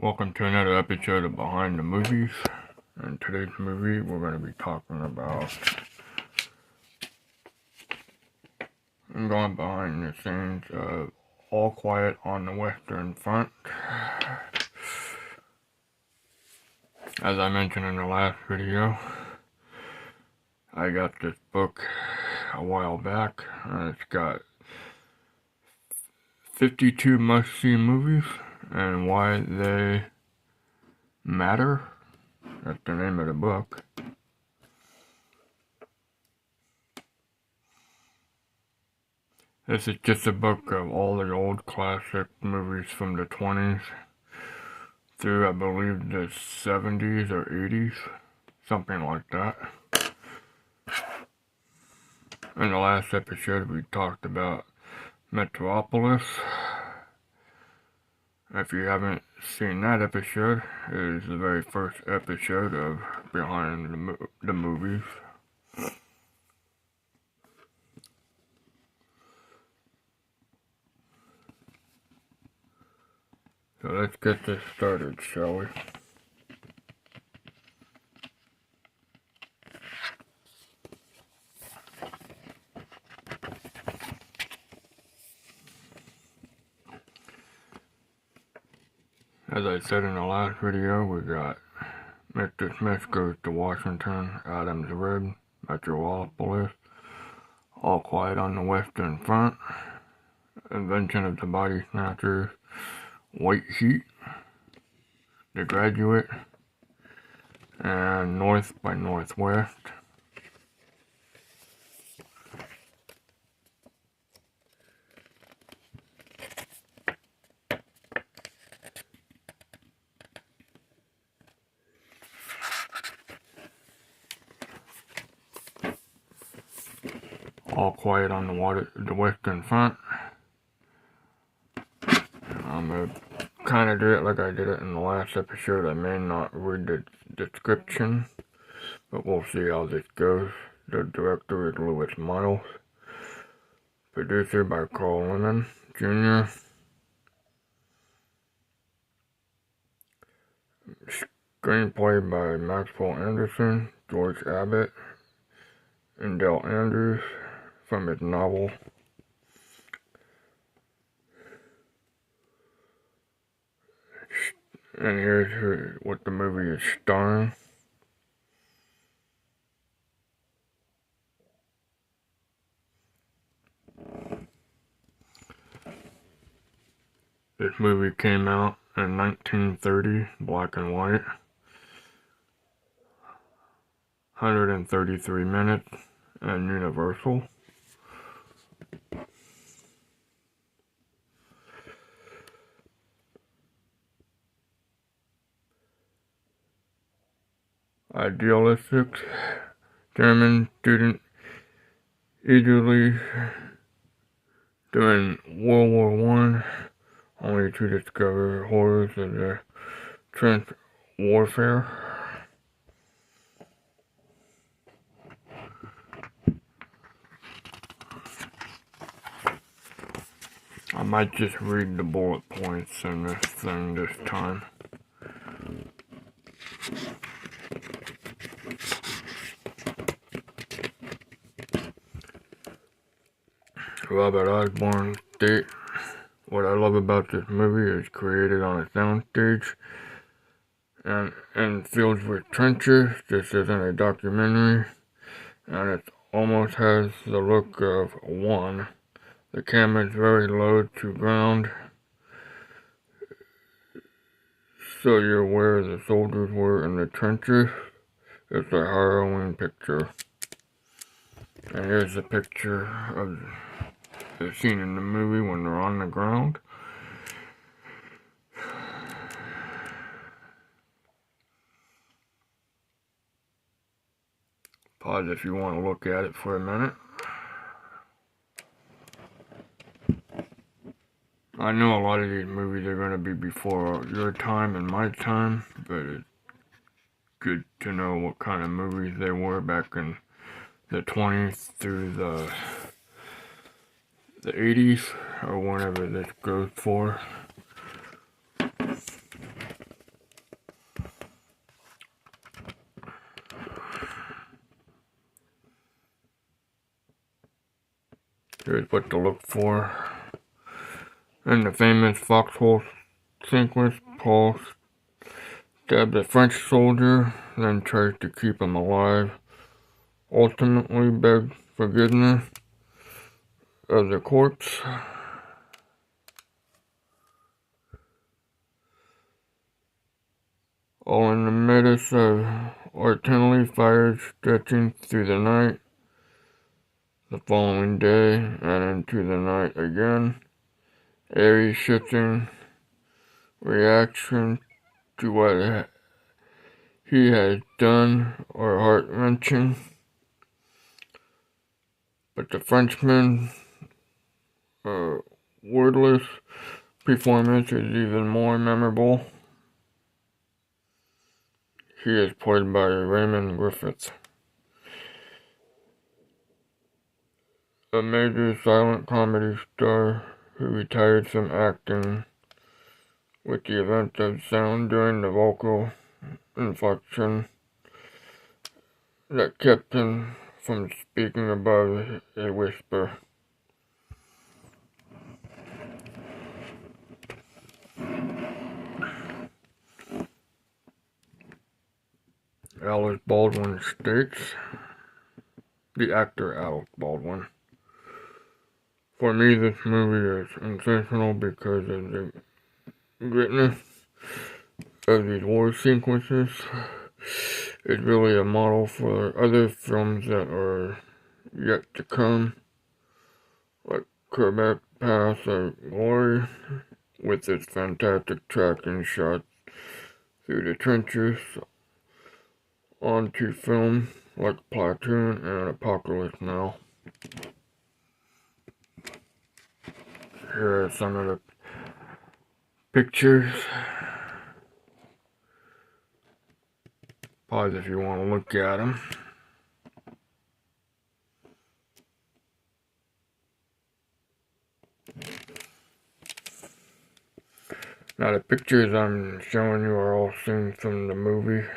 Welcome to another episode of Behind the Movies. In today's movie, we're going to be talking about going behind the scenes of All Quiet on the Western Front. As I mentioned in the last video, I got this book a while back, and it's got 52 must-see movies and why they matter. That's the name of the book. This is just a book of all the old classic movies from the 20s through, I believe, the 70s or 80s, something like that. In the last episode, we talked about Metropolis. If you haven't seen that episode, it is the very first episode of Behind the Movies. So let's get this started, shall we? As I said in the last video, we got Mr. Smith Goes to Washington, Adam's Rib, Metropolis, All Quiet on the Western Front, Invention of the Body Snatchers, White Heat, The Graduate, and North by Northwest. All Quiet on the Western Front. I'm going to kind of do it like I did it in the last episode. I may not read the description, but we'll see how this goes. The director is Lewis Miles. Producer by Carl Lemon Jr. Screenplay by Maxwell Anderson, George Abbott, and Dale Andrews from his novel. And here's what the movie is starring. This movie came out in 1930, black and white. 133 minutes, and Universal. Idealistic German student eagerly during World War I, only to discover horrors of the trench warfare. I might just read the bullet points in this thing this time. Robert Osborne states, "What I love about this movie is created on a soundstage and filled with trenches. This isn't a documentary, and it almost has the look of one. The camera is very low to ground, so you're where the soldiers were in the trenches. It's a harrowing picture." And here's a picture of the scene in the movie when they're on the ground. Pause if you want to look at it for a minute. I know a lot of these movies are going to be before your time and my time, but it's good to know what kind of movies they were back in the 20s through the 80s, or whenever this goes for. Here's what to look for. In the famous foxhole sequence, Paul stabs a French soldier, then tries to keep him alive. Ultimately begs forgiveness of the corpse. All in the midst of artillery fires stretching through the night. The following day and into the night again. Airy shifting reaction to what he has done are heart-wrenching. But the Frenchman's wordless performance is even more memorable. He is played by Raymond Griffith, a major silent comedy star who retired from acting with the event of sound during the vocal inflection that kept him from speaking above a whisper. Alice Baldwin states, the actor Alec Baldwin, "For me, this movie is sensational because of the greatness of these war sequences. It's really a model for other films that are yet to come, like Quebec Path of Glory, with its fantastic tracking shots through the trenches, onto film like Platoon and Apocalypse Now." Here are some of the pictures. Pause if you want to look at them. Now the pictures I'm showing you are all scenes from the movie.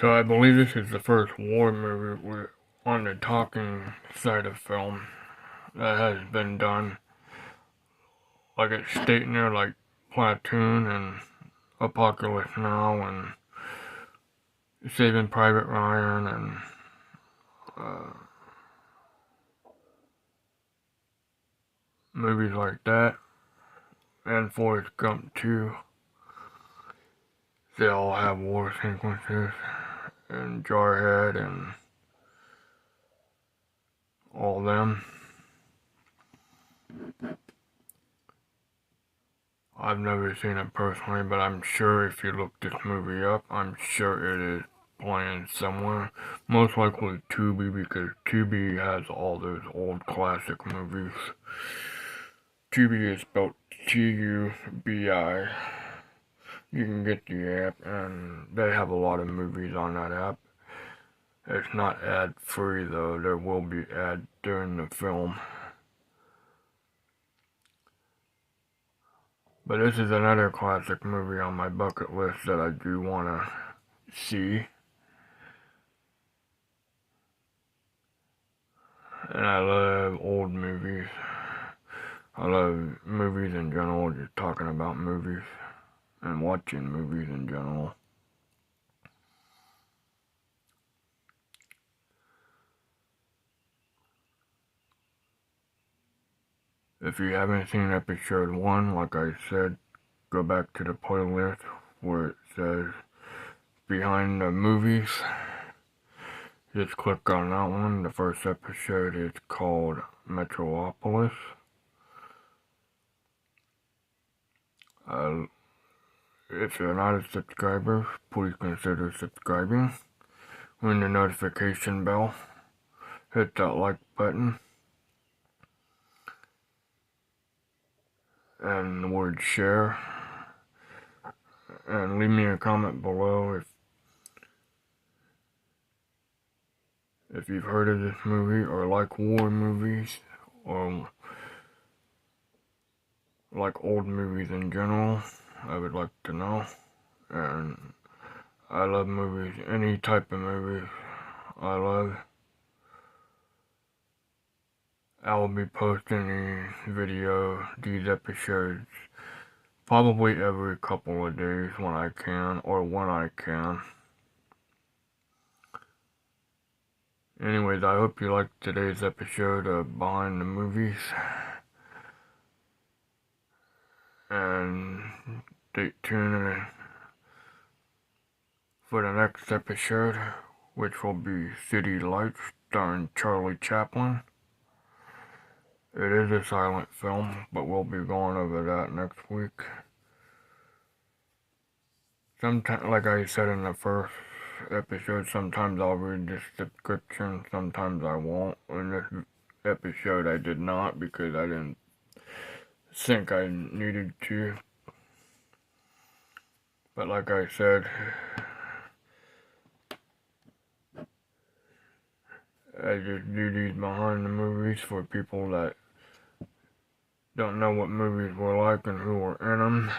So I believe this is the first war movie on the talking side of film that has been done. Like it's stating there, like Platoon and Apocalypse Now and Saving Private Ryan and movies like that, and Forrest Gump too. They all have war sequences, and Jarhead and all them. I've never seen it personally, but I'm sure if you look this movie up, I'm sure it is playing somewhere. Most likely Tubi, because Tubi has all those old classic movies. Tubi is spelled Tubi. You can get the app, and they have a lot of movies on that app. It's not ad-free though, there will be ads during the film. But this is another classic movie on my bucket list that I do want to see. And I love old movies. I love movies in general, just talking about movies and watching movies in general. If you haven't seen episode 1, like I said, go back to the playlist where it says behind the movies. Just click on that one. The first episode is called Metropolis. If you're not a subscriber, please consider subscribing. Ring the notification bell. Hit that like button. And the word share. And leave me a comment below if you've heard of this movie or like war movies or like old movies in general. I would like to know. And I love movies, any type of movie I love. I will be posting these episodes probably every couple of days when I can, or when I can. Anyways, I hope you liked today's episode of Behind the Movies. And stay tuned for the next episode, which will be City Lights, starring Charlie Chaplin. It is a silent film, but we'll be going over that next week. Sometimes, like I said in the first episode, sometimes I'll read the description, sometimes I won't. In this episode I did not, because I didn't think I needed to. But like I said, I just do these behind the movies for people that don't know what movies were like and who were in them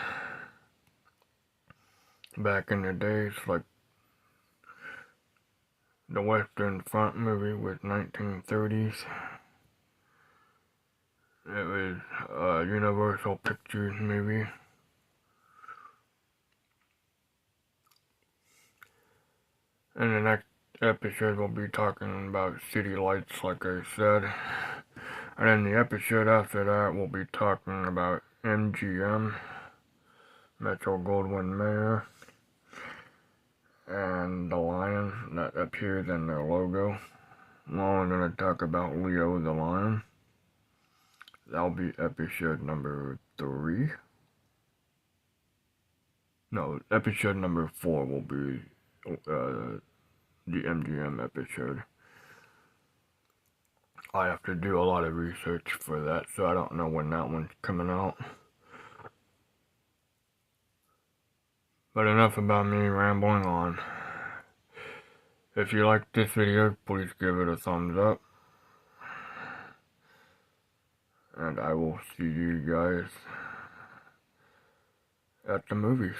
back in the days. Like the Western Front movie was 1930s. It was a Universal Pictures movie. In the next episode we'll be talking about City Lights, like I said. And in the episode after that we'll be talking about MGM, Metro-Goldwyn-Mayer, and the lion that appears in their logo. Now we're going to talk about Leo the Lion. That'll be episode number 3. No, episode number 4 will be the MGM episode. I have to do a lot of research for that, so I don't know when that one's coming out. But enough about me rambling on. If you liked this video, please give it a thumbs up. And I will see you guys at the movies.